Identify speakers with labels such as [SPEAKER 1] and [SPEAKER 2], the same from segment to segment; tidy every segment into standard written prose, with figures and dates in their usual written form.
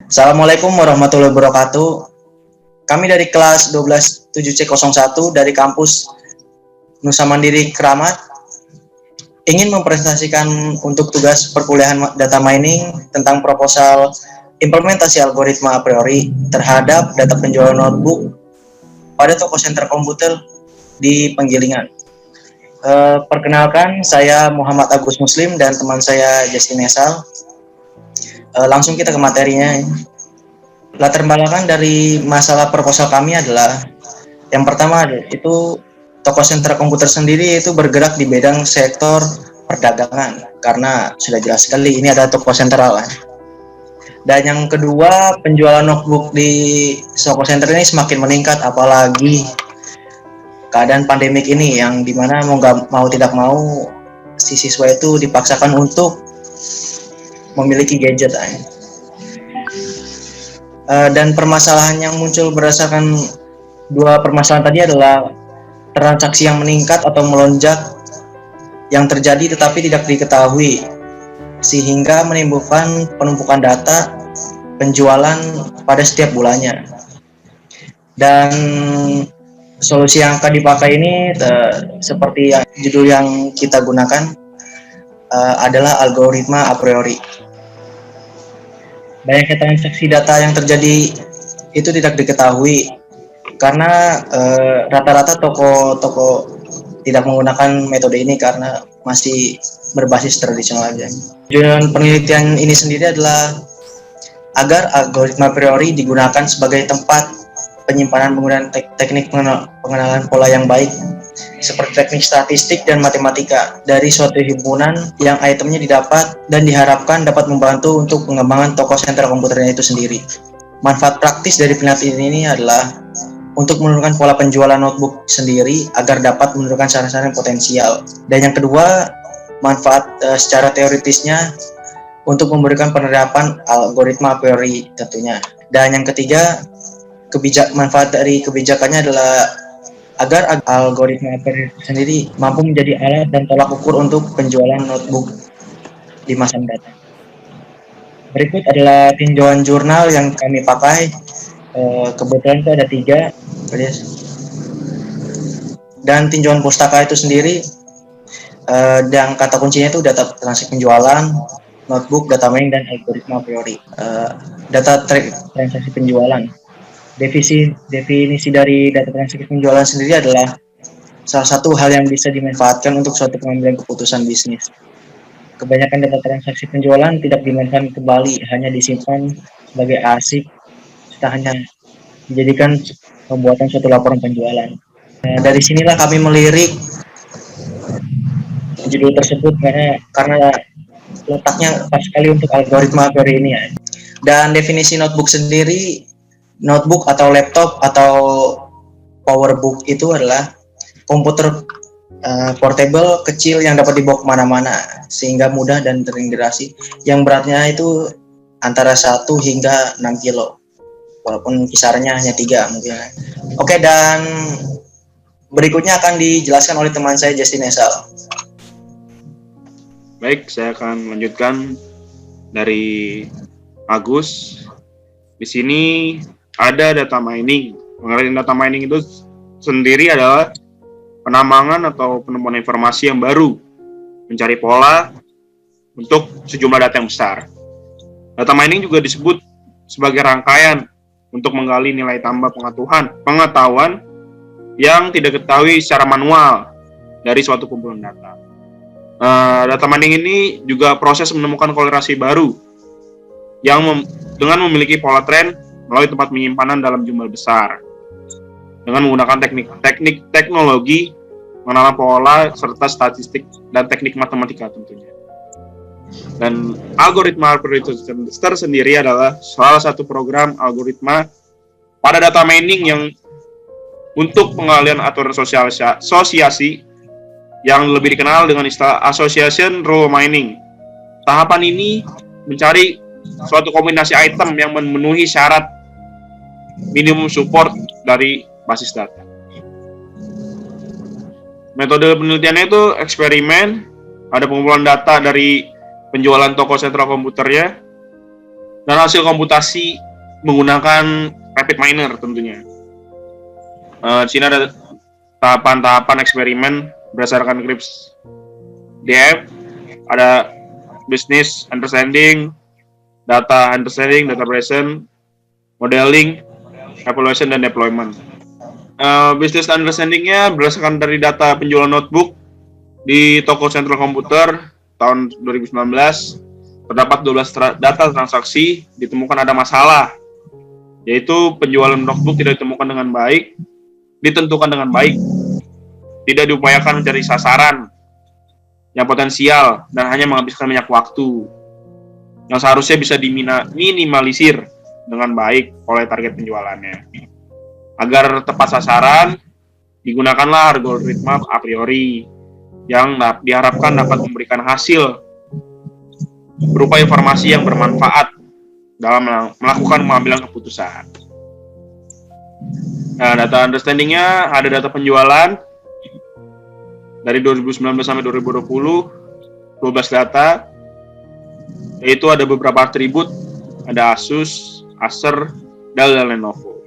[SPEAKER 1] Assalamualaikum warahmatullahi wabarakatuh. Kami dari kelas 12 7C01 dari kampus Nusa Mandiri Keramat ingin mempresentasikan untuk tugas perkuliahan data mining tentang proposal implementasi algoritma a priori terhadap data penjualan notebook pada toko center komputer di Penggilingan. Perkenalkan, saya Muhammad Agus Muslim dan teman saya Justin Esal. Langsung kita ke materinya. Latar belakang dari masalah proposal kami adalah yang pertama itu toko sentra komputer sendiri itu bergerak di bidang sektor perdagangan karena sudah jelas sekali ini ada toko sentral kan. Dan yang kedua, penjualan notebook di toko center ini semakin meningkat apalagi keadaan pandemik ini yang dimana mau tidak mau si siswa itu dipaksakan untuk memiliki gadget. Dan permasalahan yang muncul berdasarkan dua permasalahan tadi adalah transaksi yang meningkat atau melonjak yang terjadi tetapi tidak diketahui sehingga menimbulkan penumpukan data penjualan pada setiap bulannya. Dan solusi yang akan dipakai ini seperti judul yang kita gunakan adalah algoritma a priori. Banyaknya transaksi data yang terjadi itu tidak diketahui karena rata-rata toko-toko tidak menggunakan metode ini karena masih berbasis tradisional aja. Tujuan penelitian ini sendiri adalah agar algoritma a priori digunakan sebagai tempat penyimpanan menggunakan teknik pengenalan pola yang baik seperti teknik statistik dan matematika dari suatu himpunan yang itemnya didapat dan diharapkan dapat membantu untuk pengembangan toko sentra komputernya itu sendiri. Manfaat praktis dari penelitian ini adalah untuk menurunkan pola penjualan notebook sendiri agar dapat menurunkan saran-saran potensial. Dan yang kedua, manfaat secara teoritisnya untuk memberikan penerapan algoritma a priori tentunya. Dan yang ketiga, manfaat dari kebijakannya adalah agar algoritma a priori sendiri mampu menjadi alat dan tolak ukur untuk penjualan notebook di masa mendatang. Berikut adalah tinjauan jurnal yang kami pakai. Kebetulan itu ada 3. Dan tinjauan pustaka itu sendiri dan kata kuncinya itu data transaksi penjualan, notebook, data mining, dan algoritma a priori. Data transaksi penjualan. Definisi dari data transaksi penjualan sendiri adalah salah satu hal yang bisa dimanfaatkan untuk suatu pengambilan keputusan bisnis. Kebanyakan data transaksi penjualan tidak dimainkan kembali, hanya disimpan sebagai arsip, serta hanya dijadikan pembuatan suatu laporan penjualan. Dari sinilah kami melirik judul tersebut karena letaknya pas sekali untuk algoritma a priori ini ya. Dan definisi notebook sendiri, notebook atau laptop atau powerbook itu adalah komputer portable kecil yang dapat dibawa kemana-mana sehingga mudah dan terintegrasi, yang beratnya itu antara 1 hingga 6 kilo walaupun kisarannya hanya 3 mungkin. Oke, dan berikutnya akan dijelaskan oleh teman saya Justin Esal.
[SPEAKER 2] Baik, saya akan melanjutkan dari Agus. Di sini ada data mining. Mengenai data mining itu sendiri adalah penambangan atau penemuan informasi yang baru, mencari pola untuk sejumlah data yang besar. Data mining juga disebut sebagai rangkaian untuk menggali nilai tambah pengetahuan yang tidak diketahui secara manual dari suatu kumpulan data. Data mining ini juga proses menemukan korelasi baru yang dengan memiliki pola tren melalui tempat penyimpanan dalam jumlah besar dengan menggunakan teknik teknologi mengenal pola serta statistik dan teknik matematika tentunya. Dan algoritma a priori tersendiri adalah salah satu program algoritma pada data mining yang untuk pengalian aturan asosiasi yang lebih dikenal dengan istilah association rule mining. Tahapan ini mencari suatu kombinasi item yang memenuhi syarat minimum support dari basis data. Metode penelitiannya itu eksperimen, ada pengumpulan data dari penjualan toko sentra komputernya, dan hasil komputasi menggunakan rapid miner tentunya. Di sini ada tahapan-tahapan eksperimen berdasarkan CRISP DM, ada business understanding, data understanding, data present, modeling, evaluation, dan deployment. Business understanding-nya berdasarkan dari data penjualan notebook di toko sentral komputer tahun 2019, terdapat 12 data transaksi ditemukan ada masalah, yaitu penjualan notebook tidak ditemukan dengan baik, ditentukan dengan baik, tidak diupayakan mencari sasaran yang potensial, dan hanya menghabiskan banyak waktu yang seharusnya bisa diminimalisir dengan baik oleh target penjualannya. Agar tepat sasaran, digunakanlah algoritma a priori yang diharapkan dapat memberikan hasil berupa informasi yang bermanfaat dalam melakukan pengambilan keputusan. Nah, data understanding-nya ada data penjualan dari 2019 sampai 2020, 12 data, yaitu ada beberapa atribut, ada Asus, Acer, Dell, dan Lenovo.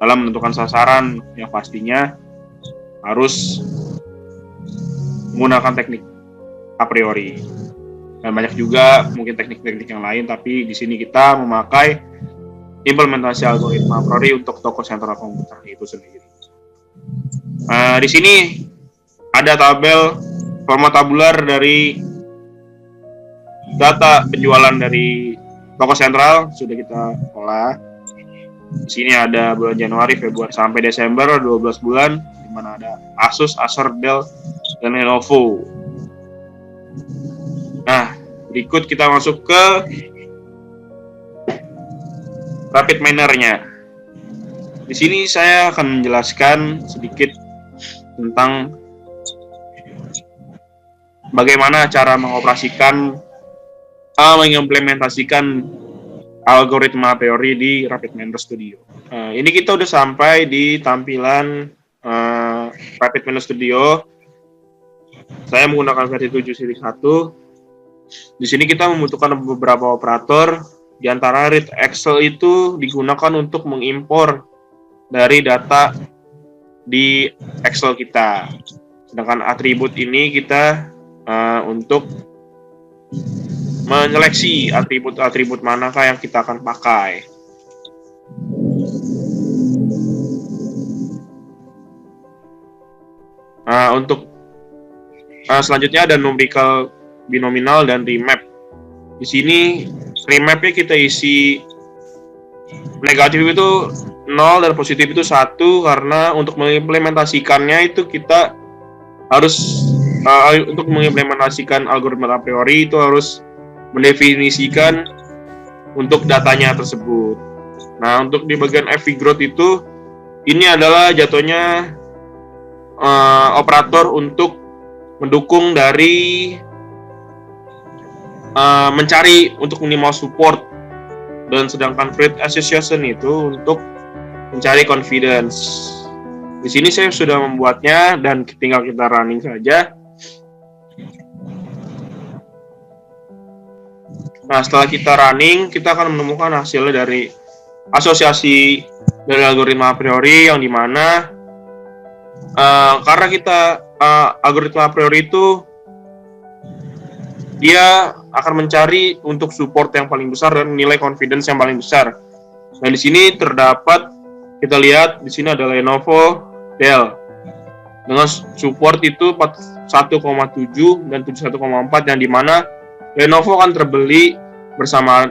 [SPEAKER 2] Dalam menentukan sasaran yang pastinya harus menggunakan teknik a priori. Dan banyak juga mungkin teknik-teknik yang lain, tapi di sini kita memakai implementasi algoritma a priori untuk toko sentral komputer itu sendiri. Di sini ada tabel format tabular dari data penjualan dari toko sentral sudah kita olah. Di sini ada bulan Januari, Februari sampai Desember, 12 bulan, di mana ada Asus, Acer, Dell, dan Lenovo. Nah, berikut kita masuk ke rapid miner-nya. Di sini saya akan menjelaskan sedikit tentang bagaimana cara mengimplementasikan algoritma teori di Rapid Miner Studio. Ini kita udah sampai di tampilan Rapid Miner Studio. Saya menggunakan versi 7.1. Di sini kita membutuhkan beberapa operator. Di antara read Excel itu digunakan untuk mengimpor dari data di Excel kita. Sedangkan atribut ini kita untuk menyeleksi atribut-atribut manakah yang kita akan pakai. Untuk selanjutnya ada numerical, binominal, dan remap. Di sini remapnya kita isi negatif itu 0 dan positif itu 1, karena untuk mengimplementasikannya itu kita harus untuk mengimplementasikan algoritma a priori itu harus mendefinisikan untuk datanya tersebut. Nah, untuk di bagian FV growth itu ini adalah jatuhnya operator untuk mendukung dari mencari untuk minimal support, dan sedangkan Freight Association itu untuk mencari confidence. Di sini saya sudah membuatnya dan tinggal kita running saja. Nah, setelah kita running, kita akan menemukan hasilnya dari asosiasi dari algoritma a priori, yang dimana karena kita algoritma a priori itu dia akan mencari untuk support yang paling besar dan nilai confidence yang paling besar. Nah, di sini terdapat, kita lihat di sini ada Lenovo, Dell dengan support itu 41,7 dan 71,4, yang dimana Lenovo akan terbeli bersama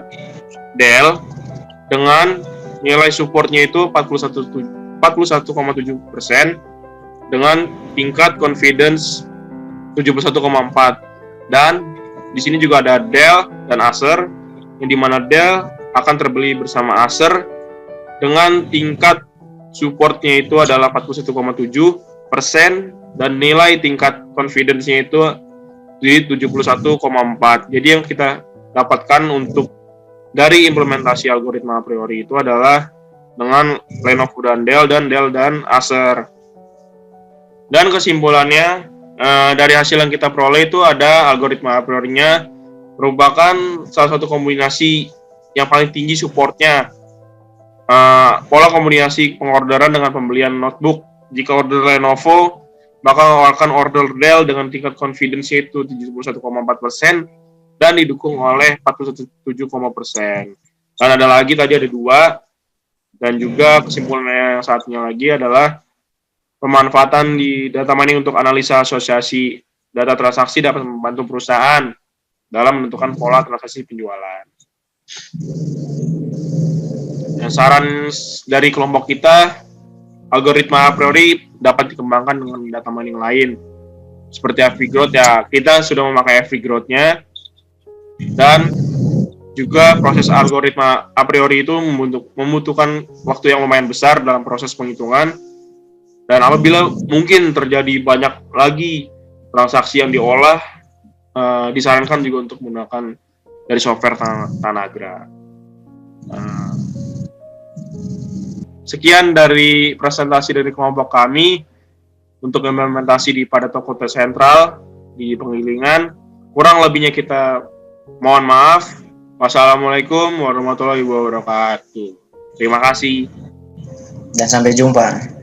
[SPEAKER 2] Dell dengan nilai supportnya itu 41,7% dengan tingkat confidence 71,4, dan di sini juga ada Dell dan Acer, yang dimana Dell akan terbeli bersama Acer dengan tingkat supportnya itu adalah 41,7% dan nilai tingkat confidence-nya itu di 71,4. Jadi yang kita dapatkan untuk dari implementasi algoritma a priori itu adalah dengan Lenovo dan Dell dan Acer. Dan kesimpulannya, dari hasil yang kita peroleh itu ada algoritma a priori-nya merupakan salah satu kombinasi yang paling tinggi supportnya. Pola komunikasi pengorderan dengan pembelian notebook. Jika order Lenovo, maka akan order Dell dengan tingkat confidence yaitu 71,4% dan didukung oleh 47,%. Dan ada lagi tadi ada 2, dan juga kesimpulannya yang satunya lagi adalah pemanfaatan di data mining untuk analisa asosiasi data transaksi dapat membantu perusahaan dalam menentukan pola transaksi penjualan. Saran dari kelompok kita, algoritma a priori dapat dikembangkan dengan data mining lain seperti AVGrowth. Ya, kita sudah memakai AVGrowth-nya, dan juga proses algoritma a priori itu membutuhkan waktu yang lumayan besar dalam proses penghitungan, dan apabila mungkin terjadi banyak lagi transaksi yang diolah, disarankan juga untuk menggunakan dari software Tanagra. Sekian dari presentasi dari kelompok kami untuk implementasi pada toko sentral di Penggilingan. Kurang lebihnya kita mohon maaf. Wassalamualaikum warahmatullahi wabarakatuh. Terima kasih.
[SPEAKER 1] Dan sampai jumpa.